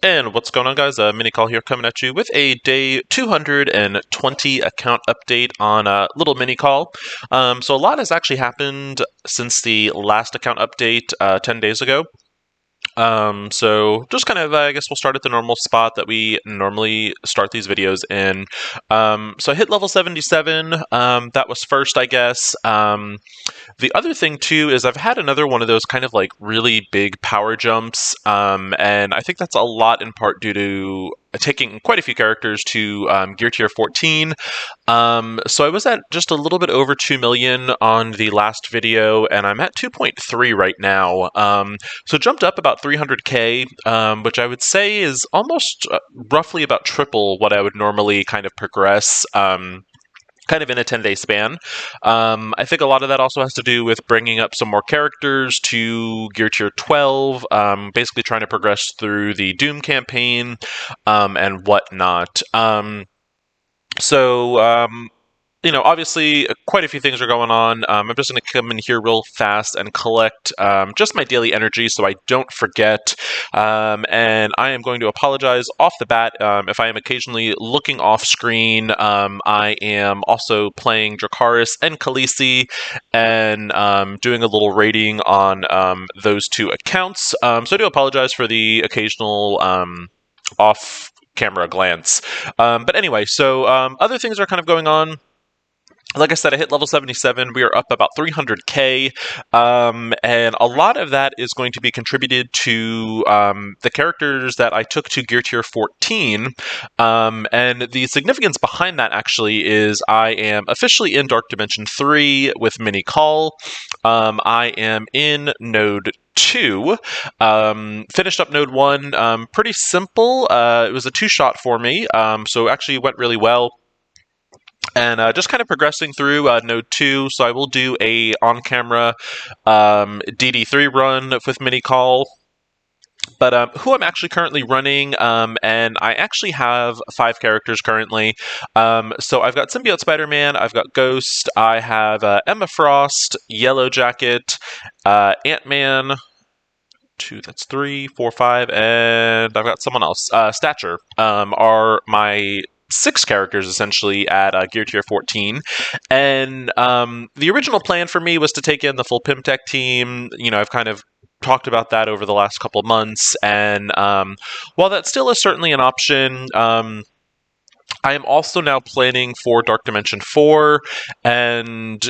And what's going on, guys? MiniKhal here, coming at you with a day 220 account update on little MiniKhal. So a lot has actually happened since the last account update 10 days ago. So just kind of, I guess we'll start at the normal spot that we normally start these videos in. So I hit level 77. That was first, I guess. The other thing too is I've had another one of those kind of like really big power jumps, and I think that's a lot in part due to taking quite a few characters to gear tier 14. So I was at just a little bit over 2 million on the last video, and I'm at 2.3 right now. So jumped up about 300k, which I would say is almost roughly about triple what I would normally kind of progress. Kind of in a 10-day span. I think a lot of that also has to do with bringing up some more characters to gear tier 12, basically trying to progress through the Doom campaign and whatnot. Obviously, quite a few things are going on. I'm just going to come in here real fast and collect just my daily energy so I don't forget. And I am going to apologize off the bat if I am occasionally looking off screen. I am also playing Dracarys and Khaleesi and doing a little rating on those two accounts. So I do apologize for the occasional off camera glance. But anyway, so other things are kind of going on. Like I said, I hit level 77. We are up about 300k, and a lot of that is going to be contributed to the characters that I took to gear tier 14. And the significance behind that actually is I am officially in Dark Dimension 3 with MiniKhal. I am in Node 2. Finished up Node 1. Pretty simple. It was a 2-shot for me, so it actually went really well. And just kind of progressing through Node 2, so I will do a on-camera DD3 run with MiniKhal. But who I'm actually currently running, and I actually have 5 characters currently. So I've got Symbiote Spider-Man, I've got Ghost, I have Emma Frost, Yellow Jacket, Ant-Man, 2, that's 3, 4, 5, and I've got someone else. Stature are my 6 characters essentially at gear tier 14, and the original plan for me was to take in the full Pimtech team. I've kind of talked about that over the last couple months, and while that still is certainly an option, I am also now planning for Dark Dimension 4, and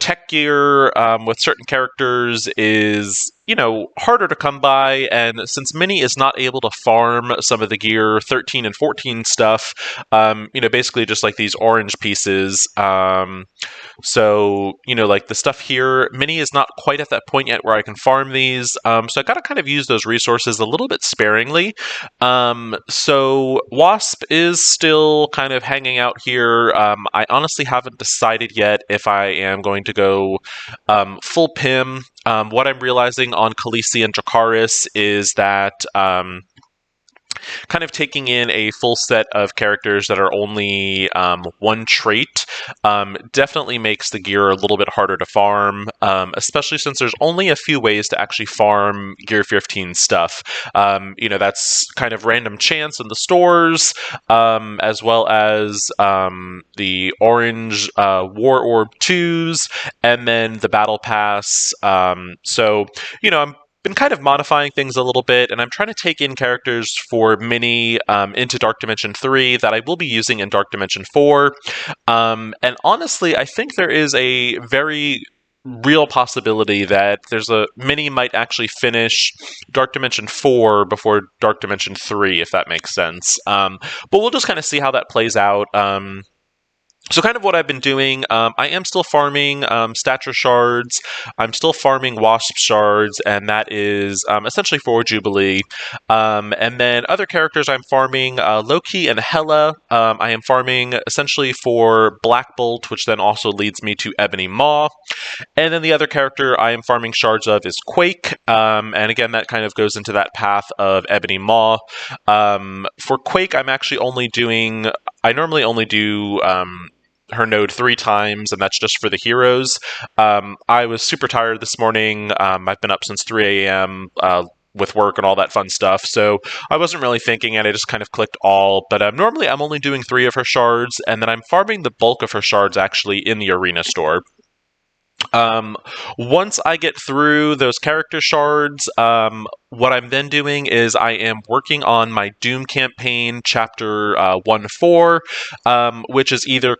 tech gear with certain characters is harder to come by, and since Mini is not able to farm some of the gear 13 and 14 stuff, basically just like these orange pieces, so like the stuff here, Mini is not quite at that point yet where I can farm these, so I gotta kind of use those resources a little bit sparingly. So Wasp is still kind of hanging out here. I honestly haven't decided yet if I am going to go full Pim. What I'm realizing on Khaleesi and Dracarys is that kind of taking in a full set of characters that are only one trait definitely makes the gear a little bit harder to farm, especially since there's only a few ways to actually farm gear 15 stuff. That's kind of random chance in the stores, as well as the orange War Orb 2s, and then the Battle Pass. I'm been kind of modifying things a little bit, and I'm trying to take in characters for Mini into Dark Dimension 3 that I will be using in Dark Dimension 4. And honestly, I think there is a very real possibility that Mini might actually finish Dark Dimension 4 before Dark Dimension 3, if that makes sense. But we'll just kind of see how that plays out. So kind of what I've been doing, I am still farming Stature Shards, I'm still farming Wasp Shards, and that is essentially for Jubilee. And then other characters I'm farming, Loki and Hela, I am farming essentially for Black Bolt, which then also leads me to Ebony Maw. And then the other character I am farming shards of is Quake, and again that kind of goes into that path of Ebony Maw. For Quake, I'm actually I normally only do her node 3 times, and that's just for the heroes. I was super tired this morning. I've been up since 3 a.m., with work and all that fun stuff. So I wasn't really thinking, and I just kind of clicked all. But normally I'm only doing 3 of her shards, and then I'm farming the bulk of her shards actually in the arena store. Um, Once I get through those character shards, what I'm then doing is I am working on my Doom campaign, chapter 1-4, which is either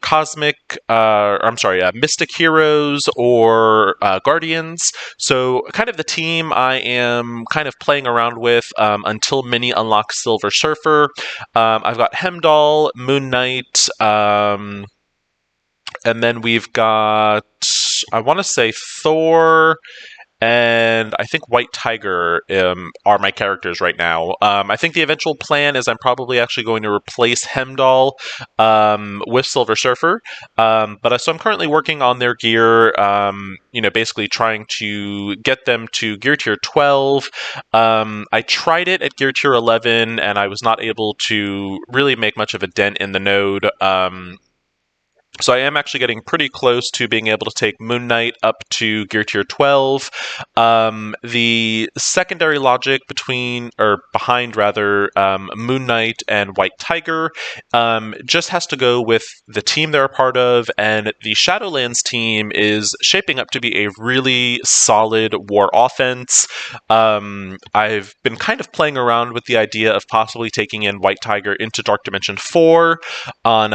Mystic Heroes or Guardians. So, kind of the team I am kind of playing around with until Mini unlocks Silver Surfer. I've got Hemdall, Moon Knight, and then we've got, I want to say, Thor, and I think White Tiger are my characters right now. I think the eventual plan is I'm probably actually going to replace Hemdall with Silver Surfer. So I'm currently working on their gear, basically trying to get them to gear tier 12. I tried it at gear tier 11, and I was not able to really make much of a dent in the node. So I am actually getting pretty close to being able to take Moon Knight up to gear tier 12. The secondary logic behind Moon Knight and White Tiger just has to go with the team they're a part of, and the Shadowlands team is shaping up to be a really solid war offense. I've been kind of playing around with the idea of possibly taking in White Tiger into Dark Dimension 4 on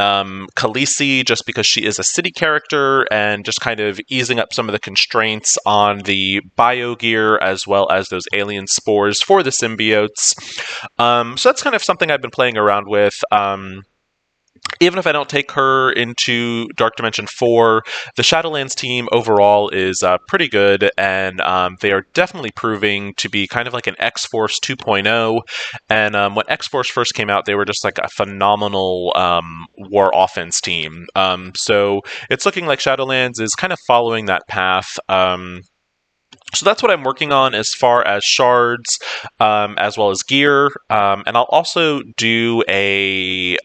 Khaleesi, just because she is a city character, and just kind of easing up some of the constraints on the bio gear as well as those alien spores for the symbiotes. So that's kind of something I've been playing around with. Even if I don't take her into Dark Dimension 4, the Shadowlands team overall is pretty good, and they are definitely proving to be kind of like an X-Force 2.0. And when X-Force first came out, they were just like a phenomenal war offense team. So it's looking like Shadowlands is kind of following that path. So that's what I'm working on as far as shards, as well as gear. And I'll also do a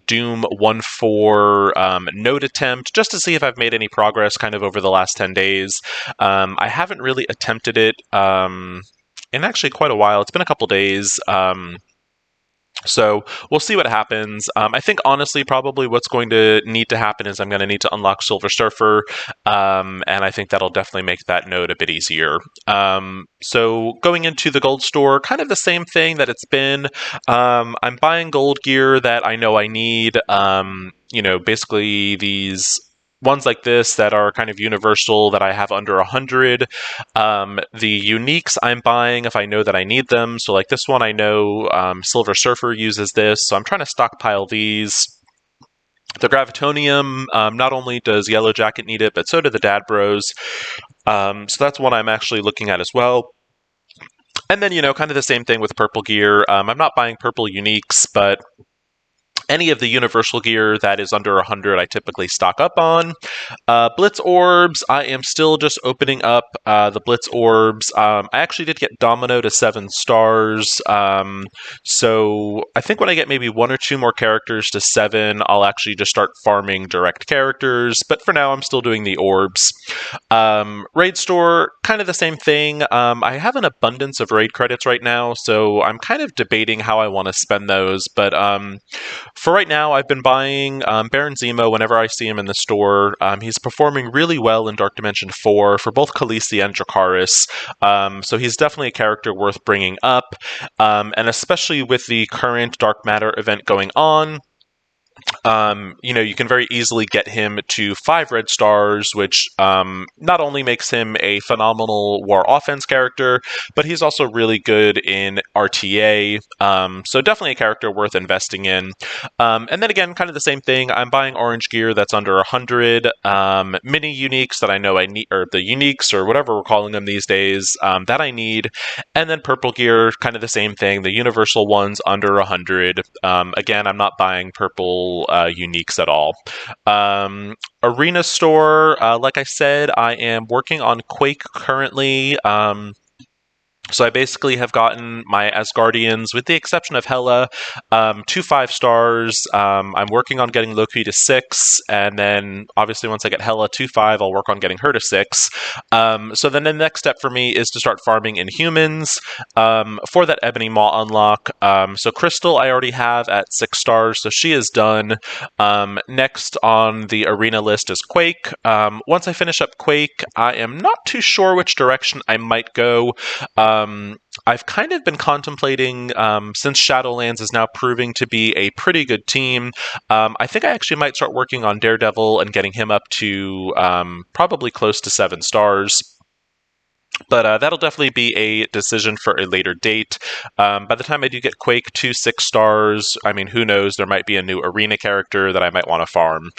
Doom 1-4 node attempt, just to see if I've made any progress kind of over the last 10 days. I haven't really attempted it in actually quite a while. It's been a couple days. So we'll see what happens. I think, honestly, probably what's going to need to happen is I'm going to need to unlock Silver Surfer, and I think that'll definitely make that node a bit easier. So going into the gold store, kind of the same thing that it's been. I'm buying gold gear that I know I need. Basically these ones like this that are kind of universal that I have under 100. The uniques I'm buying if I know that I need them. So like this one, I know Silver Surfer uses this, so I'm trying to stockpile these. The Gravitonium, not only does Yellow Jacket need it, but so do the Dad Bros. So that's one I'm actually looking at as well. And then, kind of the same thing with purple gear. I'm not buying purple uniques, but any of the universal gear that is under 100, I typically stock up on. Blitz orbs, I am still just opening up the Blitz orbs. I actually did get Domino to 7 stars. So I think when I get maybe 1 or 2 more characters to 7, I'll actually just start farming direct characters. But for now, I'm still doing the orbs. Raid store, kind of the same thing. I have an abundance of raid credits right now, so I'm kind of debating how I want to spend those. But for right now, I've been buying Baron Zemo whenever I see him in the store. He's performing really well in Dark Dimension 4 for both Khaleesi and Dracarys, so he's definitely a character worth bringing up, and especially with the current Dark Matter event going on. You can very easily get him to 5 red stars, which not only makes him a phenomenal war offense character, but he's also really good in RTA. So definitely a character worth investing in. And then again, kind of the same thing. I'm buying orange gear that's under 100, mini uniques that I know I need, or the uniques, or whatever we're calling them these days, that I need. And then purple gear, kind of the same thing. The universal ones under 100. Again, I'm not buying purple uniques at all. Arena store, like I said, I am working on Quake currently. So I basically have gotten my Asgardians, with the exception of Hela, to 5 stars. I'm working on getting Loki to 6, and then obviously once I get Hela to 5, I'll work on getting her to 6. So then the next step for me is to start farming Inhumans for that Ebony Maw unlock. So Crystal I already have at 6 stars, so she is done. Next on the arena list is Quake. Once I finish up Quake, I am not too sure which direction I might go. I've kind of been contemplating, since Shadowlands is now proving to be a pretty good team, I think I actually might start working on Daredevil and getting him up to probably close to 7 stars. But that'll definitely be a decision for a later date. By the time I do get Quake to 6 stars, I mean, who knows? There might be a new arena character that I might want to farm.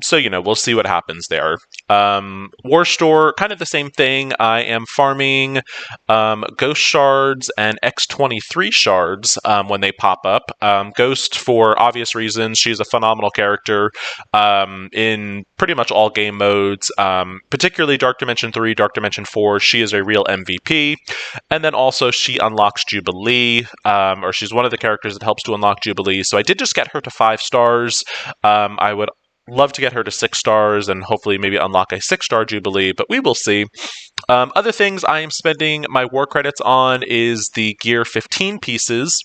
So, we'll see what happens there. War Store, kind of the same thing. I am farming Ghost Shards and X23 Shards when they pop up. Ghost, for obvious reasons, she's a phenomenal character in pretty much all game modes, particularly Dark Dimension 3, Dark Dimension 4. She is a real MVP. And then also she unlocks Jubilee, or she's one of the characters that helps to unlock Jubilee. So I did just get her to 5 stars. I would love to get her to 6 stars and hopefully maybe unlock a 6-star Jubilee, but we will see. Other things I am spending my war credits on is the Gear 15 pieces.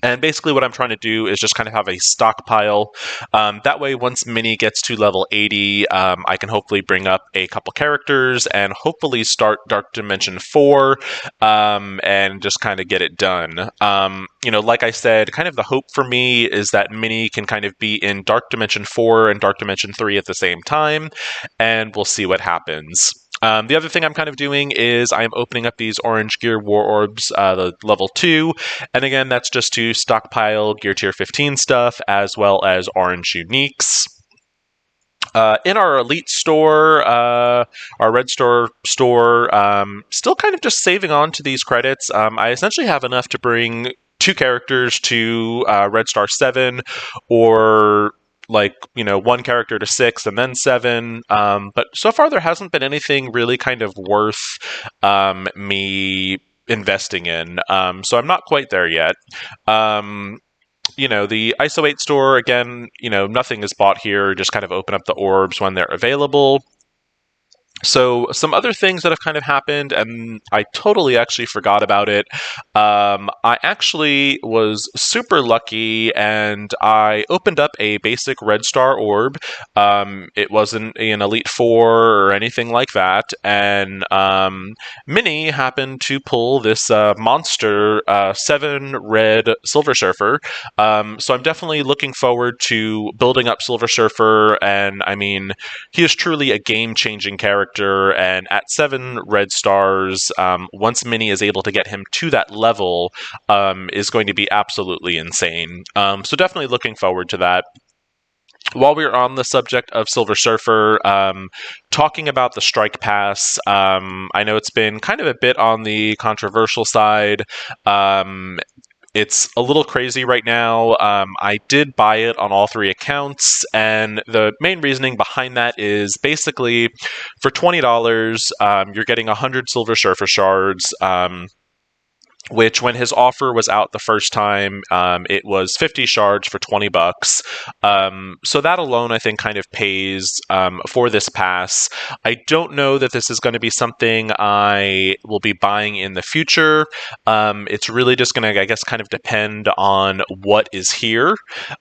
And basically what I'm trying to do is just kind of have a stockpile. That way, once Mini gets to level 80, I can hopefully bring up a couple characters and hopefully start Dark Dimension 4 and just kind of get it done. Like I said, kind of the hope for me is that Mini can kind of be in Dark Dimension 4 and Dark Dimension 3 at the same time, and we'll see what happens. The other thing I'm kind of doing is I'm opening up these Orange Gear War Orbs, the level 2, and again, that's just to stockpile Gear Tier 15 stuff, as well as Orange Uniques. In our Elite store, our Red Store, still kind of just saving on to these credits. I essentially have enough to bring 2 characters to Red Star 7, or one character to 6 and then 7. But so far there hasn't been anything really kind of worth me investing in. So I'm not quite there yet. The ISO 8 store, again, nothing is bought here. Just kind of open up the orbs when they're available. So some other things that have kind of happened, and I totally actually forgot about it. I actually was super lucky, and I opened up a basic Red Star orb. It wasn't an Elite 4 or anything like that, and Mini happened to pull this monster 7 red Silver Surfer. So I'm definitely looking forward to building up Silver Surfer, and I mean, he is truly a game-changing character. And at 7 red stars, once Mini is able to get him to that level, is going to be absolutely insane. So definitely looking forward to that. While we're on the subject of Silver Surfer, talking about the Strike Pass, I know it's been kind of a bit on the controversial side. It's a little crazy right now. I did buy it on all 3 accounts, and the main reasoning behind that is basically for $20, you're getting 100 Silver Surfer shards, which when his offer was out the first time, it was 50 shards for $20. So that alone, I think, kind of pays for this pass. I don't know that this is going to be something I will be buying in the future. It's really just going to, I guess, kind of depend on what is here.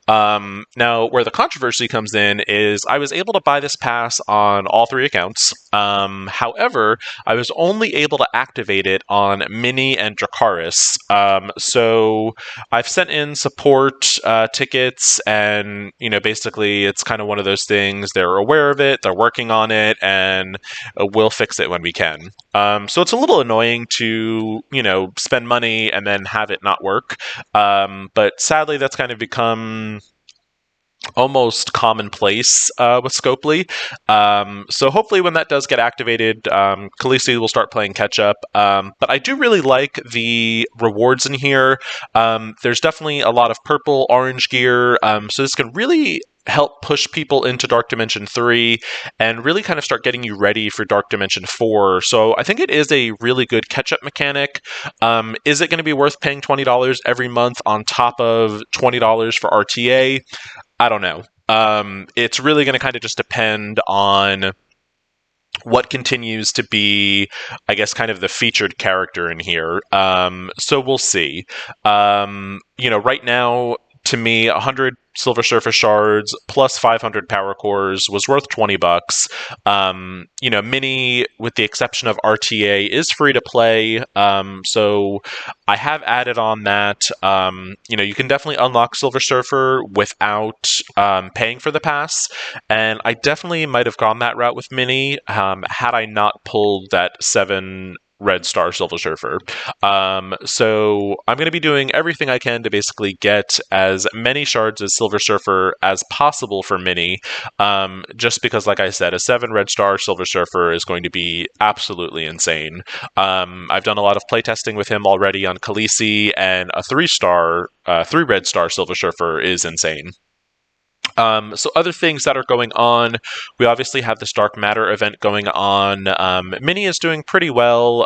Now, where the controversy comes in is I was able to buy this pass on all 3 accounts. However, I was only able to activate it on Mini and Dracarys. So I've sent in support tickets, and basically it's kind of one of those things. They're aware of it, they're working on it, and we'll fix it when we can. So it's a little annoying to spend money and then have it not work. But sadly, that's kind of become almost commonplace with Scopely. So hopefully when that does get activated, Khaleesi will start playing catch up. But I do really like the rewards in here. There's definitely a lot of purple, orange gear. So this can really help push people into Dark Dimension 3 and really kind of start getting you ready for Dark Dimension 4. So I think it is a really good catch-up mechanic. Is it going to be worth paying $20 every month on top of $20 for RTA? I don't know. It's really going to kind of just depend on what continues to be, I guess, kind of the featured character in here. So we'll see. Right now, to me, 100 Silver Surface shards plus 500 power cores was worth $20. Mini, with the exception of RTA, is free to play. So I have added on that. You can definitely unlock Silver Surfer without paying for the pass, and I definitely might have gone that route with Mini had I not pulled that 7 Red Star Silver Surfer. So I'm going to be doing everything I can to basically get as many shards as Silver Surfer as possible for Mini, just because, like I said, a 7 Red Star Silver Surfer is going to be absolutely insane. I've done a lot of playtesting with him already on Khaleesi, and a 3 Red Star Silver Surfer is insane. So other things that are going on, we obviously have this Dark Matter event going on. Mini is doing pretty well,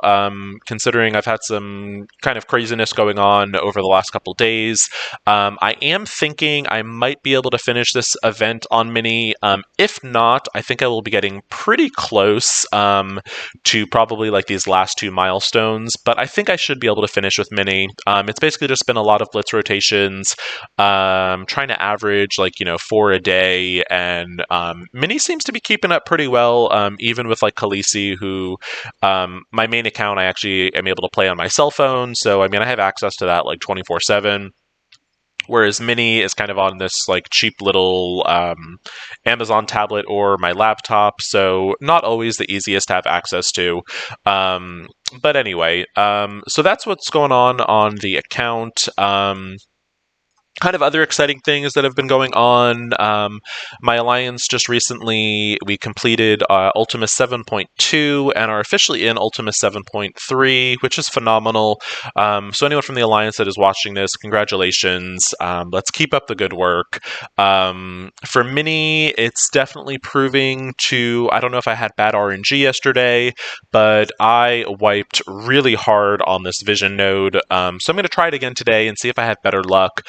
considering I've had some kind of craziness going on over the last couple days. I am thinking I might be able to finish this event on Mini. If not, I think I will be getting pretty close to probably like these last 2 milestones, but I think I should be able to finish with Mini. It's basically just been a lot of blitz rotations, trying to average 4 a day, and Mini seems to be keeping up pretty well, even with like Khaleesi, who my main account I actually am able to play on my cell phone, so I mean I have access to that like 24/7. Whereas Mini is kind of on this like cheap little Amazon tablet or my laptop, so not always the easiest to have access to. But anyway, so that's what's going on the account. Kind of other exciting things that have been going on. My alliance just recently, we completed Ultimus 7.2 and are officially in Ultimus 7.3, which is phenomenal. So anyone from the alliance that is watching this, congratulations. Let's keep up the good work. For Mini, it's definitely proving to, I don't know if I had bad RNG yesterday, but I wiped really hard on this vision node. So I'm going to try it again today and see if I have better luck.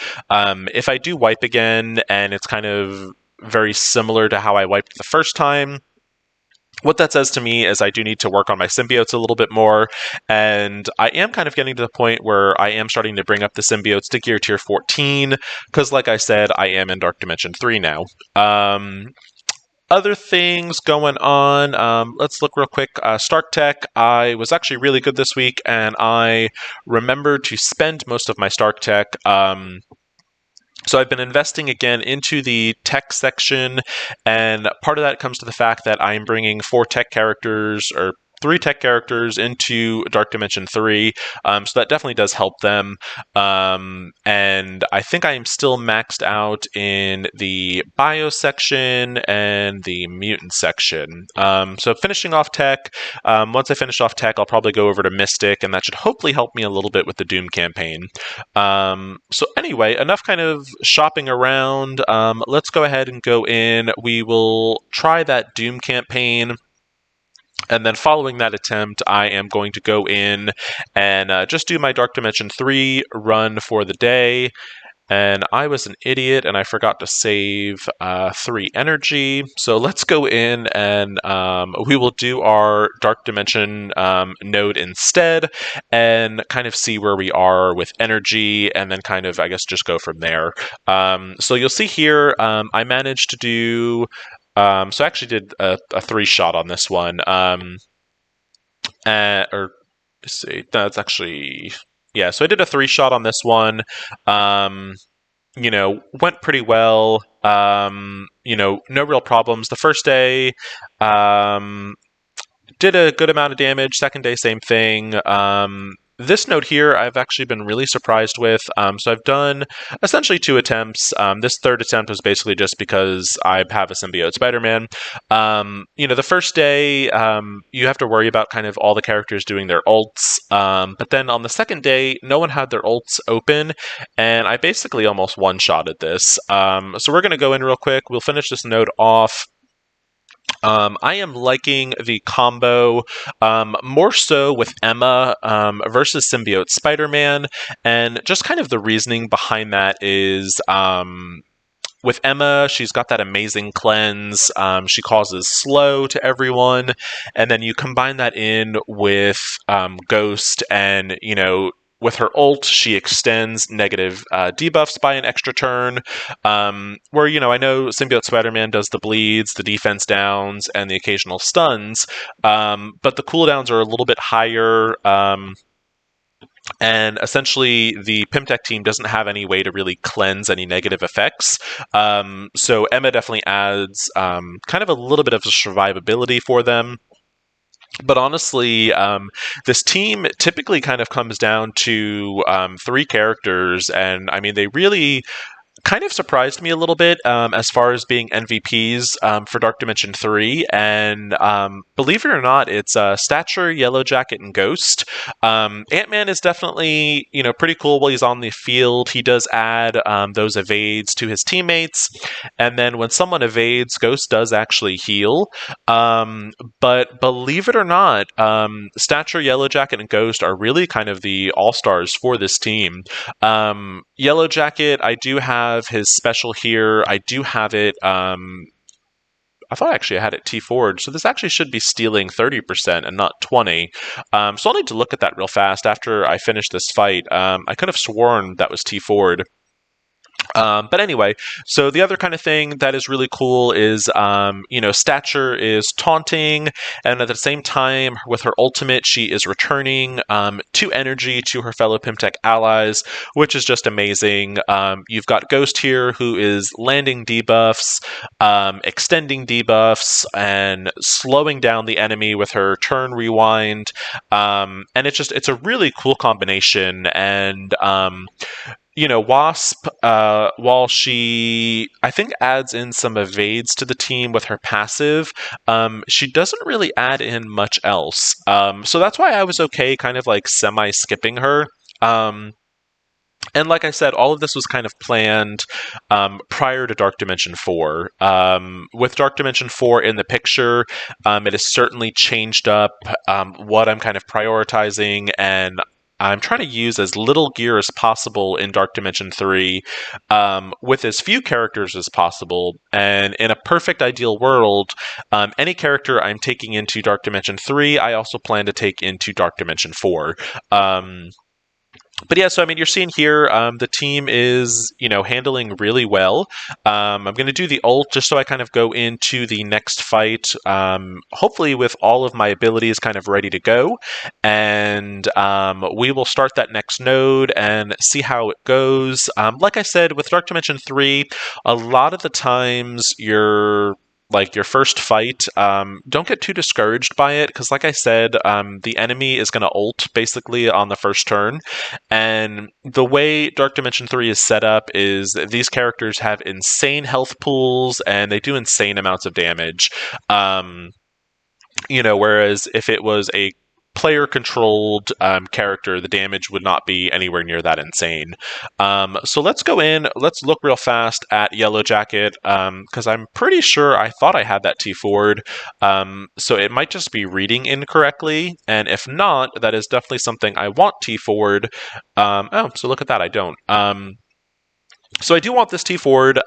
If I do wipe again and it's kind of very similar to how I wiped the first time, what that says to me is I do need to work on my symbiotes a little bit more, and I am kind of getting to the point where I am starting to bring up the symbiotes to gear tier 14, because like I said, I am in Dark Dimension 3 now. Other things going on, let's look real quick. Stark Tech, I was actually really good this week, and I remembered to spend most of my Stark Tech. So I've been investing again into the tech section, and part of that comes to the fact that I'm bringing 3 tech characters into Dark Dimension 3, so that definitely does help them. And I think I am still maxed out in the bio section and the mutant section. So finishing off tech, once I finish off tech, I'll probably go over to Mystic, and that should hopefully help me a little bit with the Doom campaign. So anyway, enough kind of shopping around. Let's go ahead and go in. We will try that Doom campaign. And then following that attempt, I am going to go in and just do my Dark Dimension 3 run for the day. And I was an idiot and I forgot to save 3 energy. So let's go in and we will do our Dark Dimension node instead and kind of see where we are with energy and then kind of, I guess, just go from there. So you'll see here, I managed to do... so I actually did a 3-shot on this one. Or let's see, that's actually, yeah. So I did a 3-shot on this one. Went pretty well. No real problems. The first day, did a good amount of damage. Second day, same thing. this note here, I've actually been really surprised with. So I've done essentially 2 attempts. This third attempt was basically just because I have a symbiote Spider-Man. The first day, you have to worry about kind of all the characters doing their ults. But then on the second day, no one had their ults open, and I basically almost one-shotted this. So we're going to go in real quick. We'll finish this node off. I am liking the combo more so with Emma versus Symbiote Spider-Man, and just kind of the reasoning behind that is with Emma, she's got that amazing cleanse. She causes slow to everyone, and then you combine that in with Ghost, and with her ult, she extends negative debuffs by an extra turn. Where I know Symbiote Spider-Man does the bleeds, the defense downs, and the occasional stuns, but the cooldowns are a little bit higher. And essentially, the Pimtech team doesn't have any way to really cleanse any negative effects. So Emma definitely adds kind of a little bit of survivability for them. But honestly, this team typically kind of comes down to 3 characters, and I mean, they really kind of surprised me a little bit as far as being MVPs for Dark Dimension 3. And believe it or not, it's Stature, Yellow Jacket, and Ghost. Ant-Man is definitely, pretty cool while he's on the field. He does add those evades to his teammates. And then when someone evades, Ghost does actually heal. But believe it or not, Stature, Yellow Jacket, and Ghost are really kind of the all-stars for this team. Yellow Jacket, I do have his special here. I do have it. I thought actually I had it T4'd, so this actually should be stealing 30% and not 20. So I'll need to look at that real fast after I finish this fight. I could have sworn that was T4'd. But anyway, so the other kind of thing that is really cool is, Stature is taunting, and at the same time, with her ultimate, she is returning 2 energy to her fellow Pimtech allies, which is just amazing. You've got Ghost here, who is landing debuffs, extending debuffs, and slowing down the enemy with her turn rewind. And it's a really cool combination, and Wasp, while she, I think, adds in some evades to the team with her passive, she doesn't really add in much else. So that's why I was okay kind of like semi-skipping her. And like I said, all of this was kind of planned prior to Dark Dimension 4. With Dark Dimension 4 in the picture, it has certainly changed up what I'm kind of prioritizing, and I'm trying to use as little gear as possible in Dark Dimension 3 with as few characters as possible. And in a perfect ideal world, any character I'm taking into Dark Dimension 3, I also plan to take into Dark Dimension 4. But yeah, so I mean, you're seeing here, the team is, handling really well. I'm going to do the ult just so I kind of go into the next fight, hopefully with all of my abilities kind of ready to go. And we will start that next node and see how it goes. Like I said, with Dark Dimension 3, a lot of the times your first fight, don't get too discouraged by it, because like I said, the enemy is going to ult basically on the first turn, and the way Dark Dimension 3 is set up is these characters have insane health pools, and they do insane amounts of damage. Whereas if it was a player-controlled character, the damage would not be anywhere near that insane. So let's go in. Let's look real fast at Yellow Jacket, because I'm pretty sure I thought I had that T4'd. So it might just be reading incorrectly, and if not, that is definitely something I want T4'd. So look at that, I don't. So I do want this T4'd,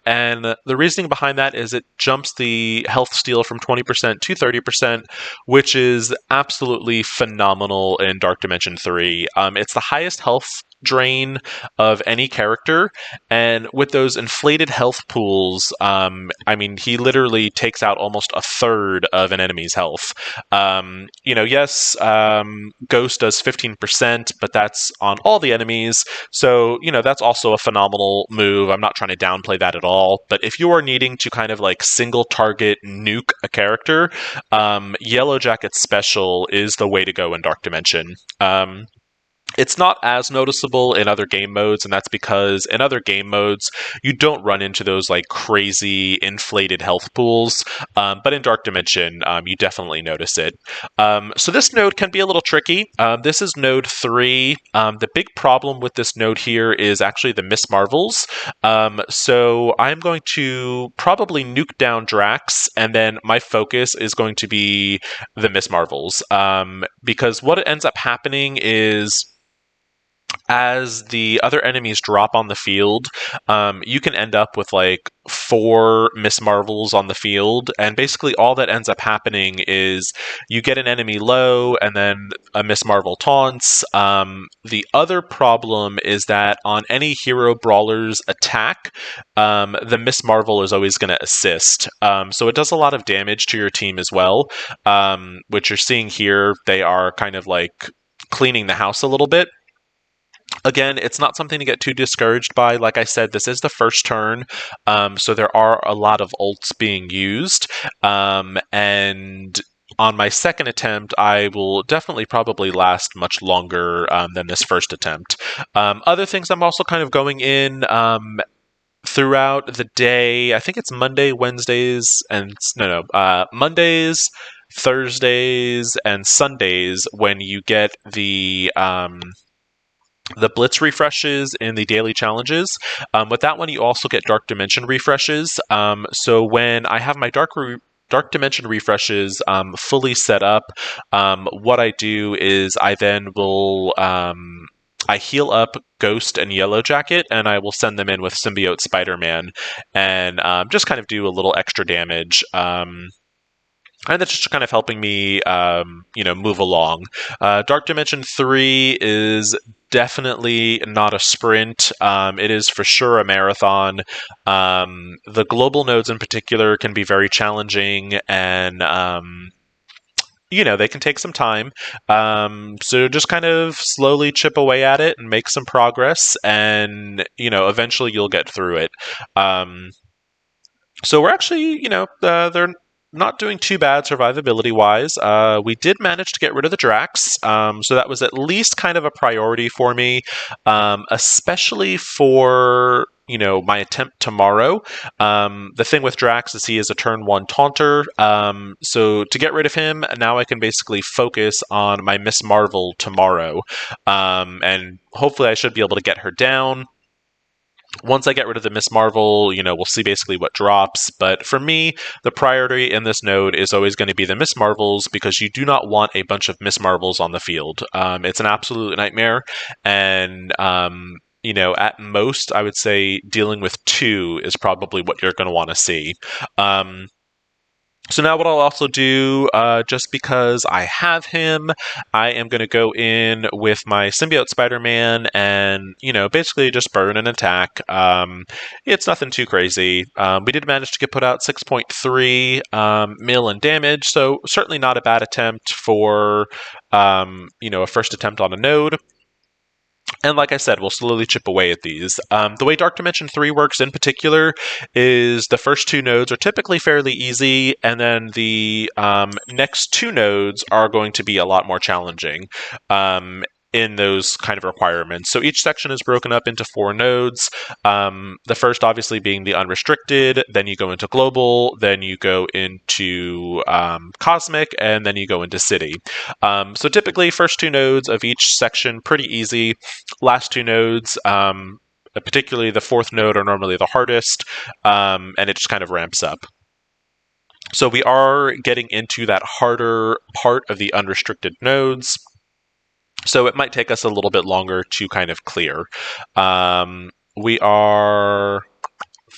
and the reasoning behind that is it jumps the health steal from 20% to 30%, which is absolutely phenomenal in Dark Dimension 3. It's the highest health drain of any character, and with those inflated health pools, he literally takes out almost a third of an enemy's health. Yes, Ghost does 15%, but that's on all the enemies, so that's also a phenomenal move. I'm not trying to downplay that at all, but if you are needing to kind of like single target nuke a character, Yellow Jacket Special is the way to go in Dark Dimension. It's not as noticeable in other game modes, and that's because in other game modes you don't run into those like crazy inflated health pools. But in Dark Dimension, you definitely notice it. So this node can be a little tricky. This is node 3. The big problem with this node here is actually the Miss Marvels. So I'm going to probably nuke down Drax, and then my focus is going to be the Miss Marvels. Because what ends up happening is, as the other enemies drop on the field, you can end up with like 4 Miss Marvels on the field, and basically all that ends up happening is you get an enemy low, and then a Miss Marvel taunts. The other problem is that on any hero brawler's attack, the Miss Marvel is always going to assist, so it does a lot of damage to your team as well. Which you're seeing here, they are kind of like cleaning the house a little bit. Again, it's not something to get too discouraged by. Like I said, this is the first turn, so there are a lot of ults being used. And on my second attempt, I will definitely probably last much longer than this first attempt. Other things I'm also kind of going in throughout the day. I think it's Monday, Wednesdays, and Mondays, Thursdays, and Sundays when you get the Blitz refreshes in the daily challenges. With that one, you also get Dark Dimension refreshes. So when I have my Dark Dimension refreshes fully set up, what I do is I then will I heal up Ghost and Yellow Jacket, and I will send them in with Symbiote Spider-Man, and just kind of do a little extra damage. And that's just kind of helping me, move along. Dark Dimension 3 is definitely not a sprint. It is for sure a marathon. The global nodes in particular can be very challenging, and they can take some time. So just kind of slowly chip away at it and make some progress, and eventually you'll get through it. So we're actually, they're not doing too bad survivability wise. We did manage to get rid of the Drax, so that was at least kind of a priority for me, especially for my attempt tomorrow. The thing with Drax is he is a turn 1 taunter, so to get rid of him, now I can basically focus on my Miss Marvel tomorrow, and hopefully I should be able to get her down. Once I get rid of the Miss Marvel, we'll see basically what drops. But for me, the priority in this node is always going to be the Miss Marvels, because you do not want a bunch of Miss Marvels on the field. It's an absolute nightmare. And, at most, I would say dealing with 2 is probably what you're going to want to see. So now what I'll also do, just because I have him, I am going to go in with my Symbiote Spider-Man and, basically just burn an attack. It's nothing too crazy. We did manage to get put out 6.3 mil in damage, so certainly not a bad attempt for, a first attempt on a node. And like I said, we'll slowly chip away at these. The way Dark Dimension 3 works in particular is the first 2 nodes are typically fairly easy, and then the next 2 nodes are going to be a lot more challenging in those kind of requirements. So each section is broken up into 4 nodes. The first obviously being the unrestricted, then you go into global, then you go into cosmic, and then you go into city. So typically first 2 nodes of each section, pretty easy. Last 2 nodes, particularly the 4th node, are normally the hardest, and it just kind of ramps up. So we are getting into that harder part of the unrestricted nodes. So it might take us a little bit longer to kind of clear. We are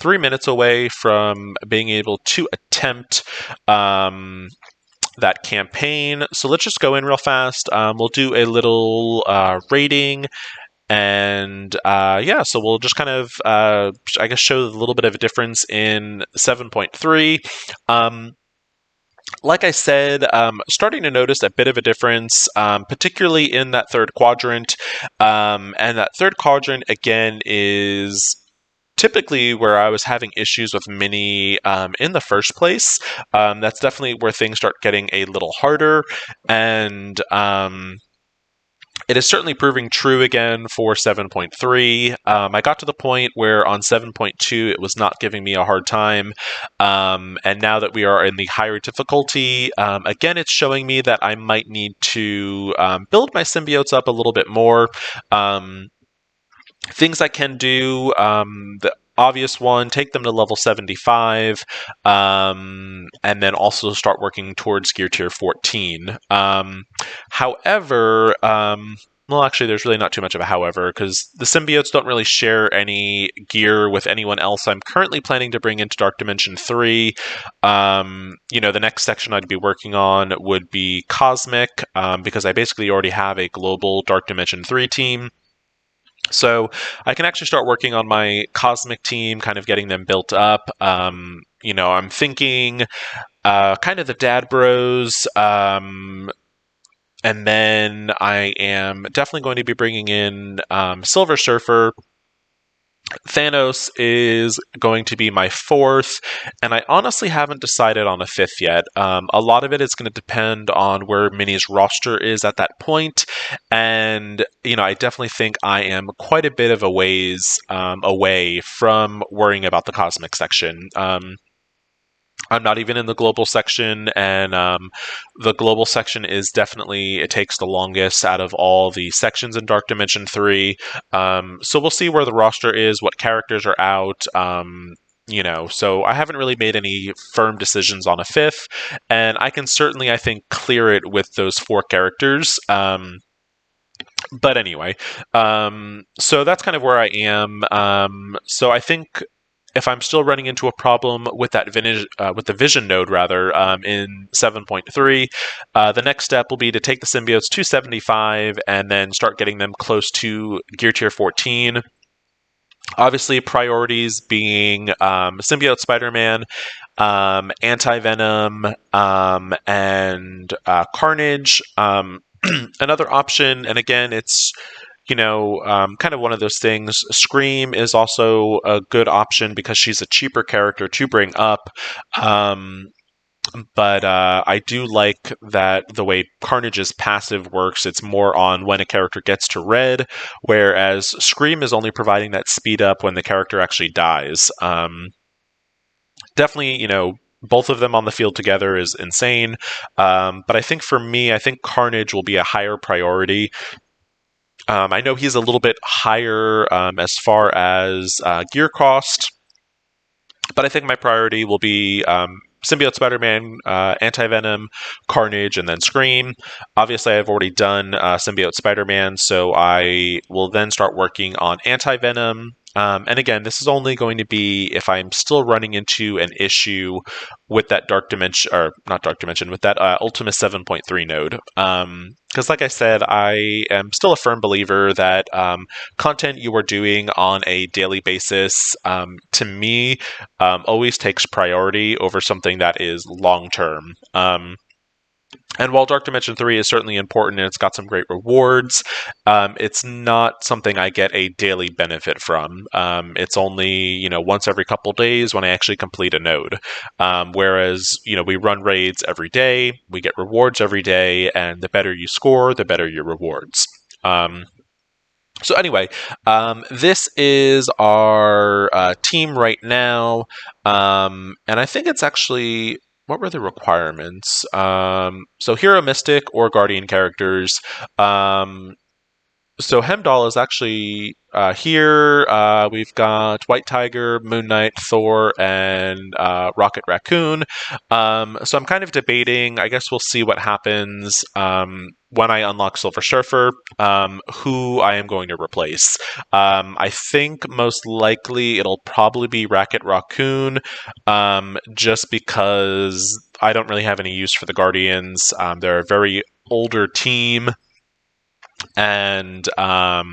3 minutes away from being able to attempt that campaign. So let's just go in real fast. We'll do a little rating. And so we'll just kind of, show a little bit of a difference in 7.3. Like I said, starting to notice a bit of a difference, particularly in that 3rd quadrant. And that 3rd quadrant, again, is typically where I was having issues with Mini in the first place. That's definitely where things start getting a little harder. And It is certainly proving true again for 7.3. I got to the point where on 7.2 it was not giving me a hard time. And now that we are in the higher difficulty, again, it's showing me that I might need to build my symbiotes up a little bit more. Things I can do, the obvious one, take them to level 75, and then also start working towards gear tier 14. However, well, actually, there's really not too much of a however, because the symbiotes don't really share any gear with anyone else. I'm currently planning to bring into Dark Dimension 3. The next section I'd be working on would be Cosmic, because I basically already have a global Dark Dimension 3 team. So I can actually start working on my Cosmic team, kind of getting them built up. I'm thinking kind of the Dad Bros, and then I am definitely going to be bringing in Silver Surfer. Thanos is going to be my fourth, and I honestly haven't decided on a fifth yet. A lot of it is going to depend on where Mini's roster is at that point, and I definitely think I am quite a bit of a ways away from worrying about the cosmic section. I'm not even in the global section, and the global section is definitely, it takes the longest out of all the sections in Dark Dimension 3. So we'll see where the roster is, what characters are out. So I haven't really made any firm decisions on a fifth, and I can certainly, I think, clear it with those 4 characters. But anyway, so that's kind of where I am. So I think if I'm still running into a problem with that with the vision node, rather, in 7.3, the next step will be to take the symbiotes to 75 and then start getting them close to gear tier 14. Obviously, priorities being Symbiote Spider-Man, Anti-Venom, and Carnage. Another option, and again, it's kind of one of those things. Scream is also a good option because she's a cheaper character to bring up. But I do like that the way Carnage's passive works, it's more on when a character gets to red, whereas Scream is only providing that speed up when the character actually dies. Definitely, both of them on the field together is insane. But I think for me, I think Carnage will be a higher priority. I know he's a little bit higher as far as gear cost, but I think my priority will be Symbiote Spider-Man, Anti-Venom, Carnage, and then Scream. Obviously, I've already done Symbiote Spider-Man, so I will then start working on Anti-Venom. And again, this is only going to be if I'm still running into an issue with that Dark Dimension, or not Dark Dimension, with that Ultimus 7.3 node. Because like I said, I am still a firm believer that content you are doing on a daily basis, to me, always takes priority over something that is long-term. And while Dark Dimension 3 is certainly important and it's got some great rewards, it's not something I get a daily benefit from. It's only, once every couple days when I actually complete a node. Whereas, we run raids every day, we get rewards every day, and the better you score, the better your rewards. So anyway, this is our team right now, and I think it's actually, what were the requirements? So Hero Mystic or Guardian characters. So Hemdall is actually here. We've got White Tiger, Moon Knight, Thor, and Rocket Raccoon. So I'm kind of debating. I guess we'll see what happens when I unlock Silver Surfer, who I am going to replace. I think most likely it'll probably be Rocket Raccoon, just because I don't really have any use for the Guardians. They're a very older team. And, at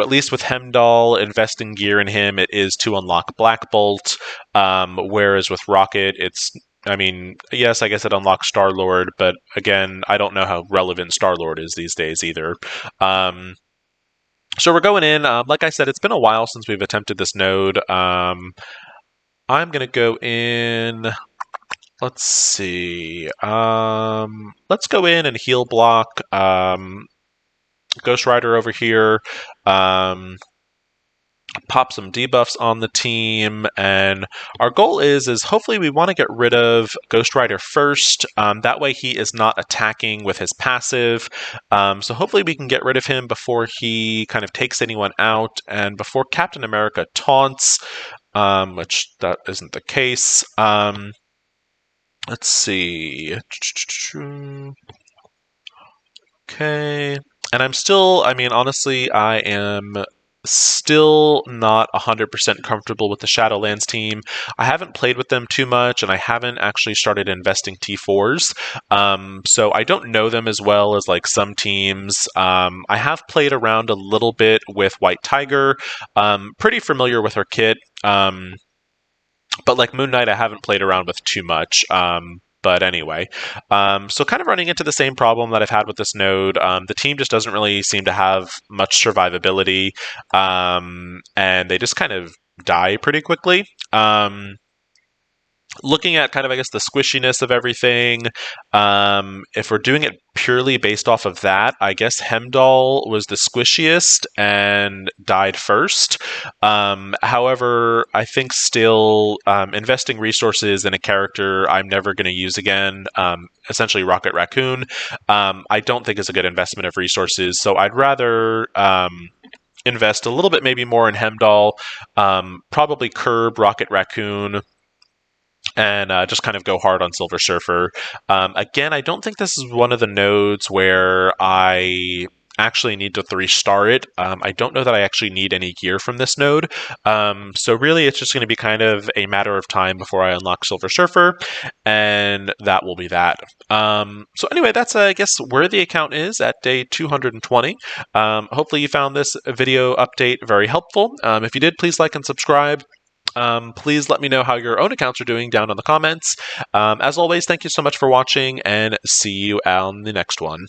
least with Hemdall, investing gear in him, it is to unlock Black Bolt. Whereas with Rocket, yes, I guess it unlocks Star-Lord, but again, I don't know how relevant Star-Lord is these days either. So we're going in. Like I said, it's been a while since we've attempted this node. I'm going to go in. Let's see. Let's go in and heal block. Ghost Rider over here. Pop some debuffs on the team, and our goal is hopefully we want to get rid of Ghost Rider first. That way he is not attacking with his passive. So hopefully we can get rid of him before he kind of takes anyone out, and before Captain America taunts, which that isn't the case. Let's see. Okay. And honestly, I am still not 100% comfortable with the Shadowlands team. I haven't played with them too much, and I haven't actually started investing T4s. So I don't know them as well as like some teams. I have played around a little bit with White Tiger. Pretty familiar with her kit. But like Moon Knight, I haven't played around with too much. But anyway, so kind of running into the same problem that I've had with this node. The team just doesn't really seem to have much survivability, and they just kind of die pretty quickly. Looking at kind of, I guess, the squishiness of everything, if we're doing it purely based off of that, I guess Hemdall was the squishiest and died first. However, I think still investing resources in a character I'm never going to use again, essentially Rocket Raccoon, I don't think is a good investment of resources. So I'd rather invest a little bit maybe more in Hemdall, probably curb Rocket Raccoon, and just kind of go hard on Silver Surfer. Again, I don't think this is one of the nodes where I actually need to 3-star it. I don't know that I actually need any gear from this node. So really, it's just going to be kind of a matter of time before I unlock Silver Surfer, and that will be that. So anyway, that's, I guess, where the account is at day 220. Hopefully you found this video update very helpful. If you did, please like and subscribe. Please let me know how your own accounts are doing down in the comments. As always, thank you so much for watching, and see you on the next one.